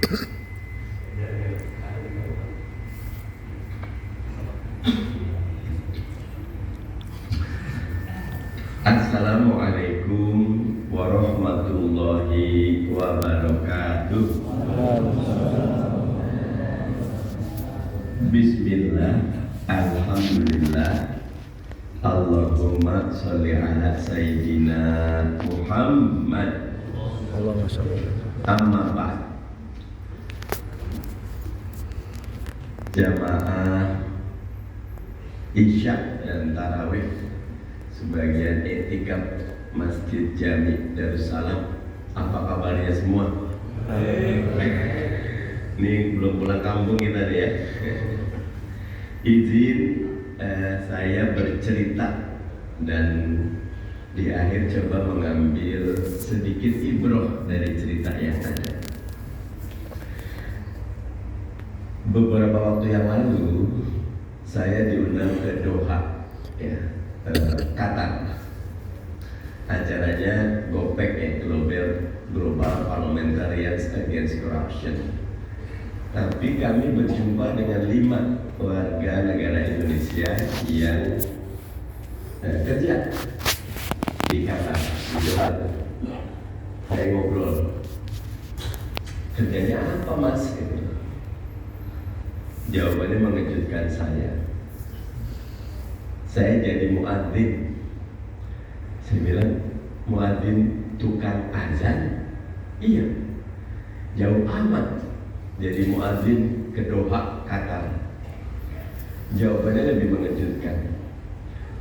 Assalamualaikum warahmatullahi wabarakatuh. Bismillah, alhamdulillah, Allahumma sholli ala sayyidina Muhammad. Allahumma sholli. Amma ba'd. Jamaah Isya dan Tarawih sebagian etikaf Masjid Jami Darussalam, apa kabarnya semua? Ini belum pulang kampung kita nih ya. Izin saya bercerita dan di akhir coba mengambil sedikit ibroh dari cerita yang ada. Beberapa waktu yang lalu saya diundang ke Doha, ya, Qatar. Acaranya GOPEC, ya, Global Parliamentarians Against Corruption. Tapi kami berjumpa dengan 5 warga negara Indonesia yang kerja di Qatar, di Doha. Saya ngobrol, kerjanya apa mas? Gitu. Jawabannya mengejutkan saya. Saya jadi muadzin. Saya bilang, muadzin tukang azan? Iya. Jauh amat jadi muadzin ke Doha, Qatar. Jawabannya lebih mengejutkan.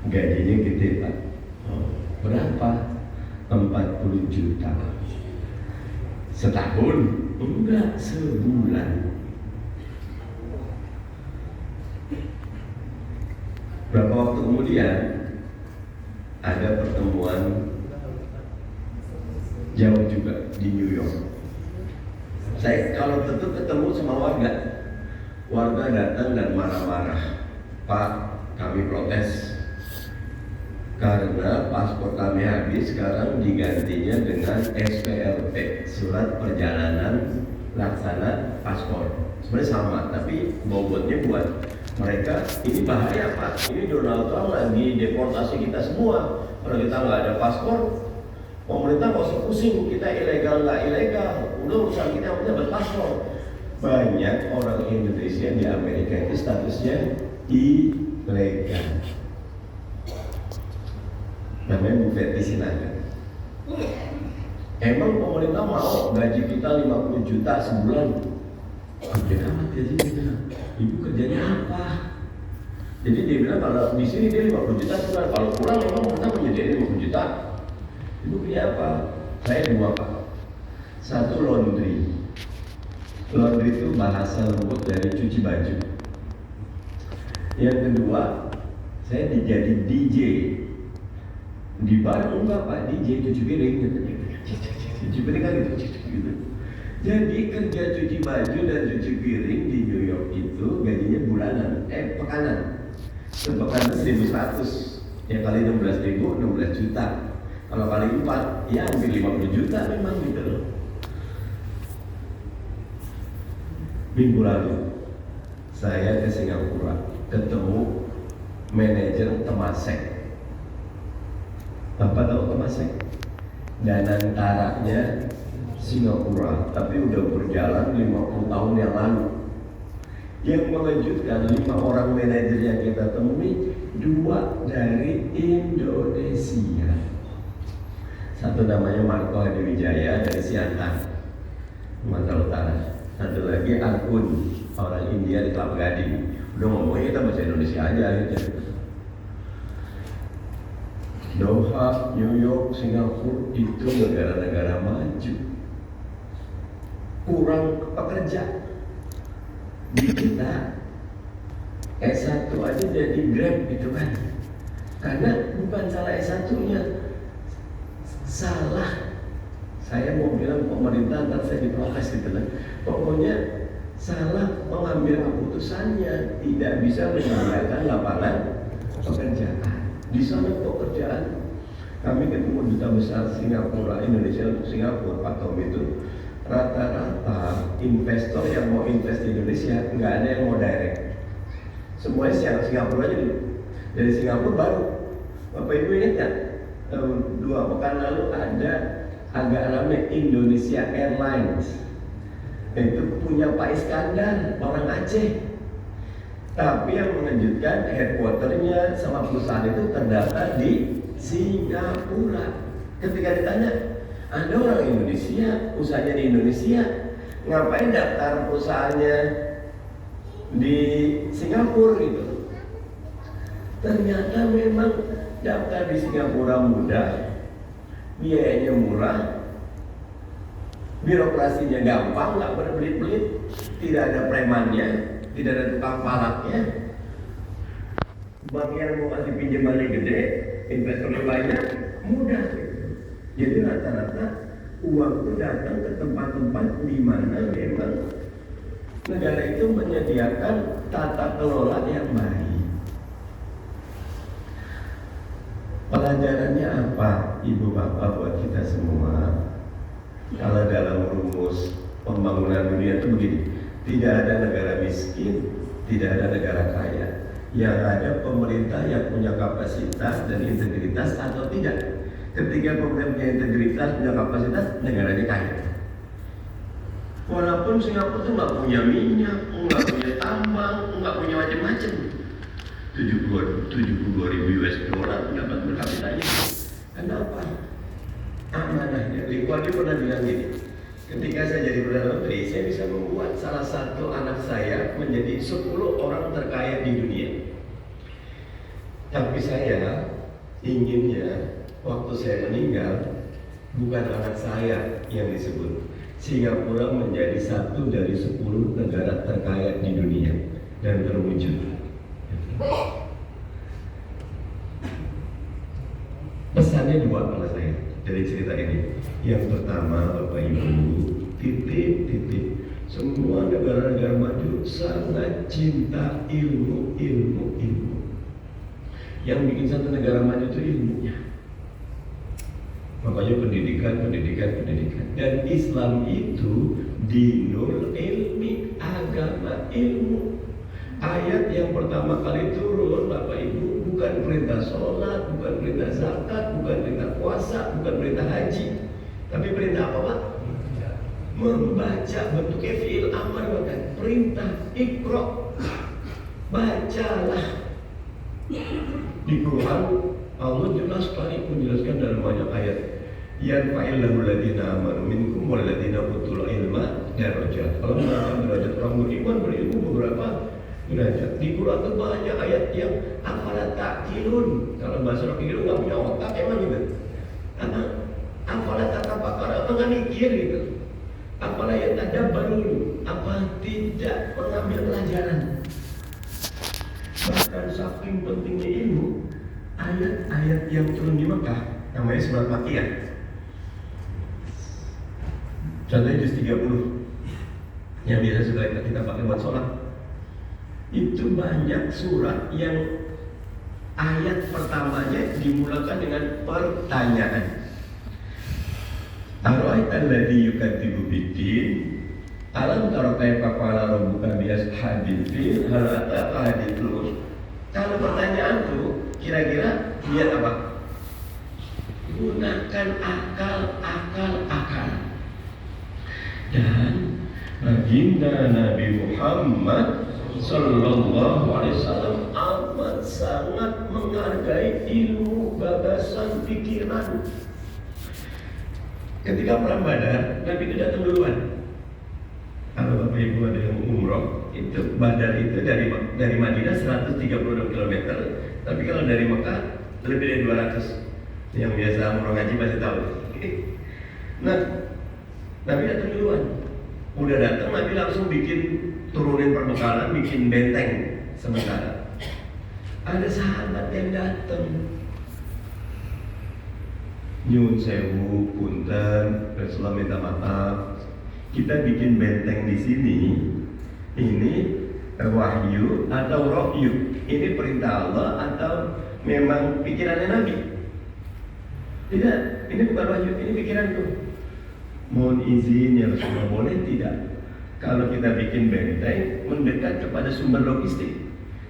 Gajinya gede pak. Berapa? 40 juta. Setahun? Enggak, sebulan. Berapa waktu kemudian ada pertemuan jauh juga di New York. Saya kalau tentu ketemu sama warga datang dan marah-marah. Pak, kami protes karena paspor kami habis, sekarang digantinya dengan SPLP, surat perjalanan laksana paspor. Sebenarnya sama, tapi bobotnya buat mereka ini bahaya pak. Ini Donald Trump lagi deportasi kita semua. Kalau kita nggak ada paspor, pemerintah nggak usah pusing. Kita ilegal nggak ilegal, udah urusan kita yang punya berpaspor. Banyak orang Indonesia di Amerika itu statusnya ilegal. Namanya bufeti silakan. Emang pemerintah mau gaji kita 50 juta sebulan? Gede amat gajinya. Ibu kerjanya apa? Jadi dia bilang kalau di sini dia 50 juta sebulan, kalau pulang memang kita menyediakan 50 juta. Ibu kerja apa? Saya 2 pak. Satu laundry. Laundry itu bahasa lembut dari cuci baju. Yang kedua, saya jadi DJ. Di bar enggak pak, DJ cuci piring. Cuci piring kan gitu. Jadi kerja cuci baju dan cuci piring di New York itu gajinya bulanan, pekanan. Sepekanan 1.100, ya kali 16.000, 16 juta. Kalau kali 4, ya hampir 50 juta memang gitu loh. Minggu lalu saya ke Singapura, ketemu manajer Temasek. Bapak tahu Temasek? Danantaranya Singapura, tapi udah berjalan 50 tahun yang lalu. Yang mengejutkan, 5 orang manajer yang kita temui, 2 dari Indonesia. Satu namanya Marco Hadiwijaya dari Siantar, Sumatera Utara. Satu lagi Akun, orang India di Kelapa Gading. Udah ngomongnya kita bahasa Indonesia aja gitu. Doha, New York, Singapura itu negara-negara maju. Kurang pekerja. Di kita S1 aja jadi Grab gitu kan. Karena bukan salah S1-nya, salah. Saya mau bilang pemerintah, ntar saya diprotes gitu kan. Pokoknya salah mengambil keputusannya, tidak bisa menyediakan lapangan pekerjaan. Di sana pekerjaan, kami ketemu duta besar Singapura, Indonesia untuk Singapura, Pak Tom itu rata-rata investor yang mau invest di Indonesia nggak ada yang mau direct. Semuanya Singapura aja dulu. Dari Singapura baru. Bapak Ibu ingat nggak? 2 pekan lalu ada agak ramai Indonesia Airlines. Itu punya Pak Iskandar, orang Aceh. Tapi yang mengejutkan, headquarternya sama perusahaan itu terdaftar di Singapura. Ketika ditanya, Anda orang Indonesia, usahanya di Indonesia, ngapain daftar perusahaannya di Singapura gitu? Ternyata memang daftar di Singapura mudah, biayanya murah, birokrasinya gampang, nggak berbelit-belit, tidak ada premannya, tidak ada tukang palaknya. Bank yang mau kasih pinjamannya gede, investornya banyak, mudah. Jadi rata-rata uang itu datang ke tempat-tempat di mana memang negara itu menyediakan tata kelola yang baik. Pelajarannya apa, Ibu Bapak, buat kita semua? Kalau dalam rumus pembangunan dunia itu begini, tidak ada negara miskin, tidak ada negara kaya. Yang ada pemerintah yang punya kapasitas dan integritas atau tidak. Ketika pemerintah punya integritas, punya kapasitas, negaranya kaya. Walaupun Singapura itu nggak punya minyak, nggak punya tambang, nggak punya macam-macam. 72.000 US dollar pendapat per kapitanya. Kenapa? Amanahnya. Lee Kuan Yew pernah bilang gini, ketika saya jadi Perdana Menteri, saya bisa membuat salah satu anak saya menjadi 10 orang terkaya di dunia. Tapi saya inginnya waktu saya meninggal, bukan anak saya yang disebut. Singapura menjadi satu dari 10 negara terkaya di dunia dan terwujud. Pesannya 2 kalau saya dari cerita ini. Yang pertama, Bapak Ibu, titip semua negara-negara maju sangat cinta ilmu. Yang bikin satu negara maju itu ilmunya. Makanya pendidikan. Dan Islam itu dinul ilmi, agama ilmu. Ayat yang pertama kali turun, Bapak Ibu, bukan perintah sholat, bukan perintah zakat, bukan perintah puasa, bukan perintah haji, tapi perintah apa, Pak? Membaca, bentuknya fi'il amar, bahkan perintah iqra, bacalah. Di Quran Allah jelas sekali menjelaskan dalam banyak ayat, yarfa'illahu alladziina aamanu minkum walladziina utul ilma darajat. Allah mengatakan derajat orang beriman berilmu beberapa derajat. Di Quran itu banyak ayat yang afala ta'qilun. Kalau bahasa orang pikir nggak punya otak emang gitu. Karena afala tatafakkarun, apa nggak mikir gitu. Apalah yang tadabbarun, apa tidak mengambil pelajaran. Bahkan saking pentingnya ilmu, ayat-ayat yang turun di Mekah namanya surat Makkiyah. Contohnya juz 30 yang biasa sudah kita pakai buat sholat. Itu banyak surat yang ayat pertamanya dimulakan dengan pertanyaan. Ara'aital ladzi yukadzibu biddin, alam tara kaifa qala rabbuka bi ashabil fil, hal ataka hadithul. Kalau pertanyaan itu kira-kira lihat apa? Gunakan akal. Dan baginda Nabi Muhammad Sallallahu Alaihi Wasallam amat sangat menghargai ilmu, gagasan, pikiran. Ketika perang Badar, Nabi itu datang duluan. Kalau Bapak Ibu ada yang umroh, itu Badar itu dari Madinah 136 km, tapi kalau dari Mekah lebih dari 200. Yang biasa umroh haji pasti tahu. Nah, Nabi datang duluan. Udah datang, Nabi langsung turunin perbekalan, bikin benteng sementara. Ada sahabat yang datang, nyun sewu, punten, Rasulullah minta maaf, kita bikin benteng di sini. Ini wahyu atau rohyu? Ini perintah Allah atau memang pikirannya Nabi? Tidak, ini bukan wahyu, ini pikiranku. Mohon izin ya Rasulullah, boleh tidak kalau kita bikin benteng mendekat kepada sumber logistik?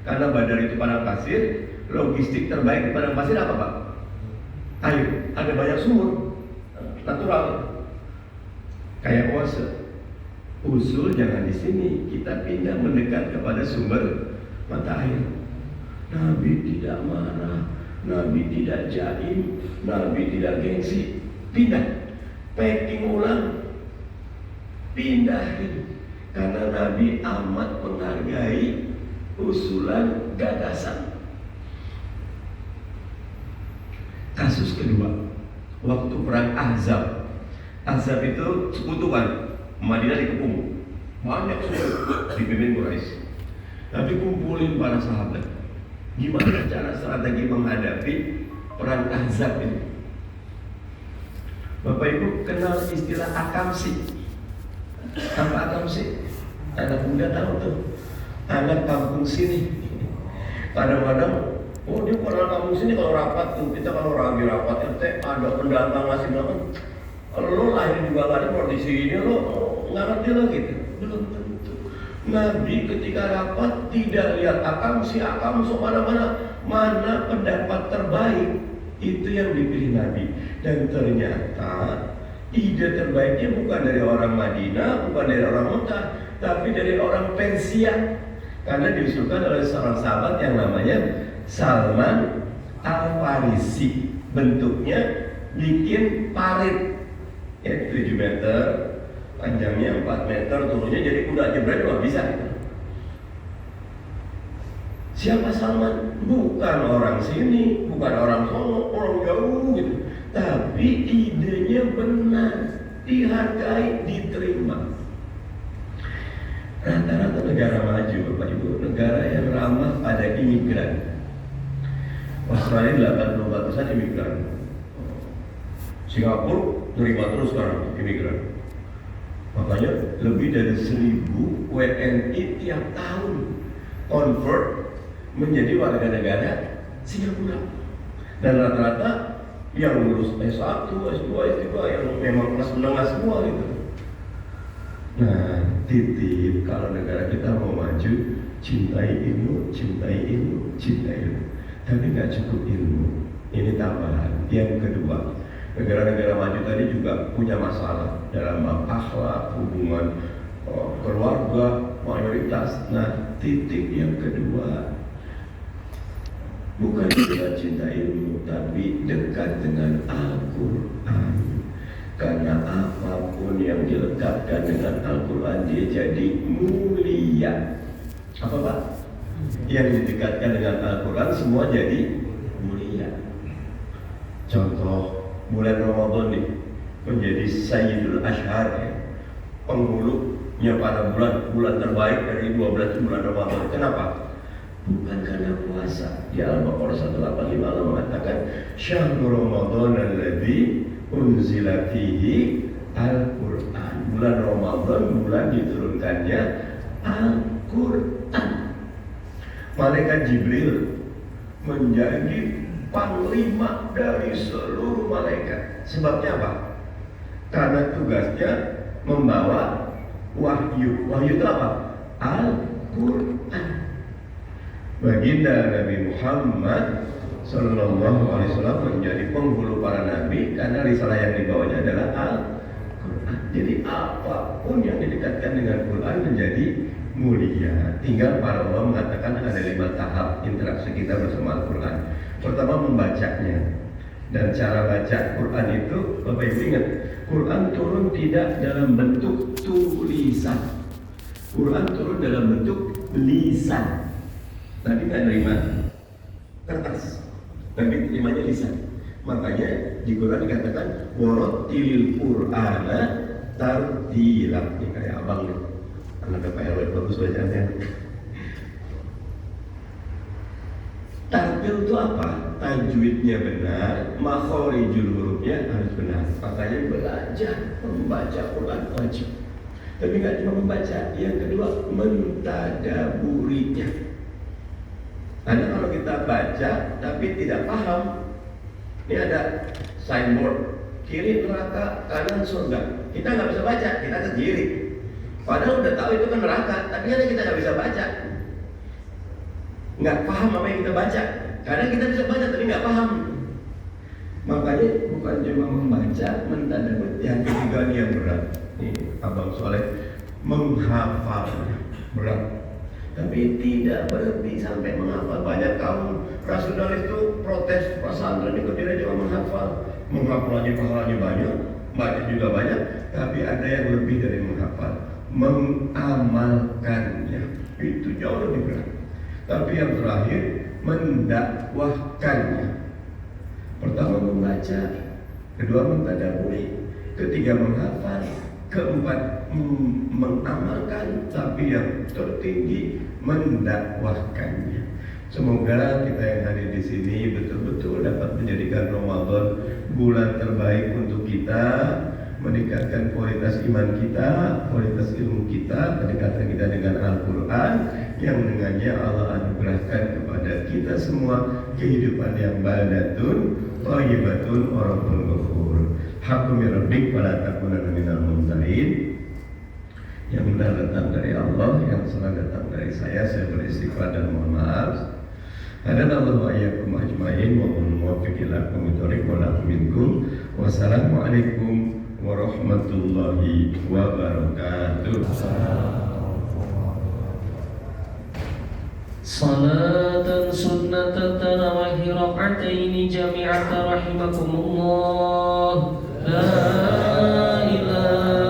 Karena Badar itu padang pasir, logistik terbaik di padang pasir apa Pak? Air. Ada banyak sumur natural kayak oase. Usul jangan di sini, kita pindah mendekat kepada sumber mata air. Nabi tidak marah, Nabi tidak jaim, Nabi tidak gengsi. Pindah, packing ulang, pindahin. Karena Nabi amat menghargai usulan gagasan. Kasus kedua, waktu perang Ahzab. Ahzab itu sekutuan, Madinah dikepung, banyak suku dipimpin Quraisy. Tapi kumpulin para sahabat, gimana cara strategi menghadapi perang Ahzab ini? Bapak Ibu kenal istilah akamsi? Apa akamsi? Anak muda tahu tuh, anak kampung sini. Kadang-kadang, oh dia pernah kampung sini kalau rapat tuh, kita kalau lagi rapat RT ada pendatang ngasih makan. Kalau lo lahir juga nggak ada di sini, lo nggak ngerti lo gitu. Belum tentu. Nabi ketika rapat tidak lihat akamsi mana pendapat terbaik, itu yang dipilih Nabi. Dan ternyata ide terbaiknya bukan dari orang Madinah, bukan dari orang Mekah, tapi dari orang Persia. Karena diusulkan oleh seorang sahabat yang namanya Salman Al-Farisi. Bentuknya bikin parit, ya 7 meter, panjangnya 4 meter, turunnya jadi kuda jebret nggak bisa. Siapa Salman? Bukan orang sini, bukan orang Solo, orang jauh gitu. Tapi idenya benar, dihargai, diterima. Rata-rata negara maju, Bapak Ibu, negara yang ramah pada imigran. Australia 84% imigran. Singapura nerima terus sekarang imigran. Makanya lebih dari 1000 WNI tiap tahun convert menjadi warga negara Singapura. Dan rata-rata yang lulus S1, S2, S3 yang memang kelas menengah semua gitu. Nah, titip kalau negara kita mau maju, cintai ilmu, cintai ilmu, cintai ilmu. Tapi nggak cukup ilmu. Ini tambahan. Yang kedua, negara-negara maju tadi juga punya masalah dalam akhlak, hubungan keluarga, mayoritas. Nah, titip yang kedua, bukan juga cinta ilmu, tapi dekat dengan Al-Quran. Karena apapun yang dilekatkan dengan Al-Quran, dia jadi mulia. Apa Pak? Yang didekatkan dengan Al-Quran semua jadi mulia. Contoh, bulan Ramadan nih menjadi Sayyidul Ashhar, ya, penghulunya pada bulan terbaik dari 12 bulan Ramadan. Kenapa? Bukan karena puasa. Di Al-Baqarah 185 Allah mengatakan Syahrul Ramadan alladzi unzila fihi Al-Quran. Bulan Ramadan, bulan diturunkannya Al-Quran. Malaikat Jibril menjadi panglima dari seluruh malaikat. Sebabnya apa? Karena tugasnya membawa wahyu. Wahyu itu apa? Al-Quran. Baginda Nabi Muhammad Sallallahu Alaihi Wasallam menjadi penghulu para nabi karena risalah yang dibawanya adalah Al-Quran. Jadi apapun yang didekatkan dengan Quran menjadi mulia. Tinggal para ulama mengatakan ada 5 tahap interaksi kita bersama Al-Quran. Pertama, membacanya. Dan cara baca Quran itu, Bapak Ibu ingat, Quran turun tidak dalam bentuk tulisan. Quran turun dalam bentuk lisan. Nabi nggak nerima kertas, Nabi terimanya lisan. Makanya di Quran dikatakan warattilil Qur'ana tartila. Ini kayak abang nih, anak Pak RW bagus bacanya. Tartil itu apa? Tajwidnya benar, makhorijul hurufnya harus benar. Makanya belajar membaca Quran wajib. Tapi nggak cuma membaca, yang kedua mentadaburinya. Karena kalau kita baca tapi tidak paham, ini ada signboard kiri neraka, kanan surga. Kita nggak bisa baca, kita ke kiri. Padahal udah tahu itu kan neraka, tapi kan kita nggak bisa baca. Nggak paham apa yang kita baca. Kadang kita bisa baca tapi nggak paham. Makanya bukan cuma membaca, mentadabbur, yang ketiga ini yang berat. Nih, Abang Soleh menghafal berat. Tapi tidak berhenti sampai menghafal. Banyak kaum rasionalis itu protes pesantren itu tidak cuma menghafal. Menghafalnya pahalanya banyak, baca juga banyak, tapi ada yang lebih dari menghafal, mengamalkannya. Itu jauh lebih berat. Tapi yang terakhir, mendakwahkannya. Pertama membaca, kedua mentadabburi, ketiga menghafal, keempat mengamalkan, tapi yang tertinggi mendakwahkannya. Semoga kita yang hadir di sini betul-betul dapat menjadikan Ramadan bulan terbaik untuk kita, meningkatkan kualitas iman kita, kualitas ilmu kita, kedekatan kita dengan Al-Quran, yang dengannya Allah anugerahkan kepada kita semua kehidupan yang baldatun, thayyibatun, wa rabbul ghafur. Haqqu min rabbik wa la takunanna minal mumtarin. Yang benar datang dari Allah, yang salah datang dari saya beristighfar dan mohon maaf. Hadanallahu wa iyyakum ajmain wa muwaffiq ila aqwamit thoriq wa lakum minkum. Wassalamualaikum warahmatullahi wabarakatuh. Salatan sunnatan tarawahi raka'ataini jami'atan rahimakumullah. La ilaha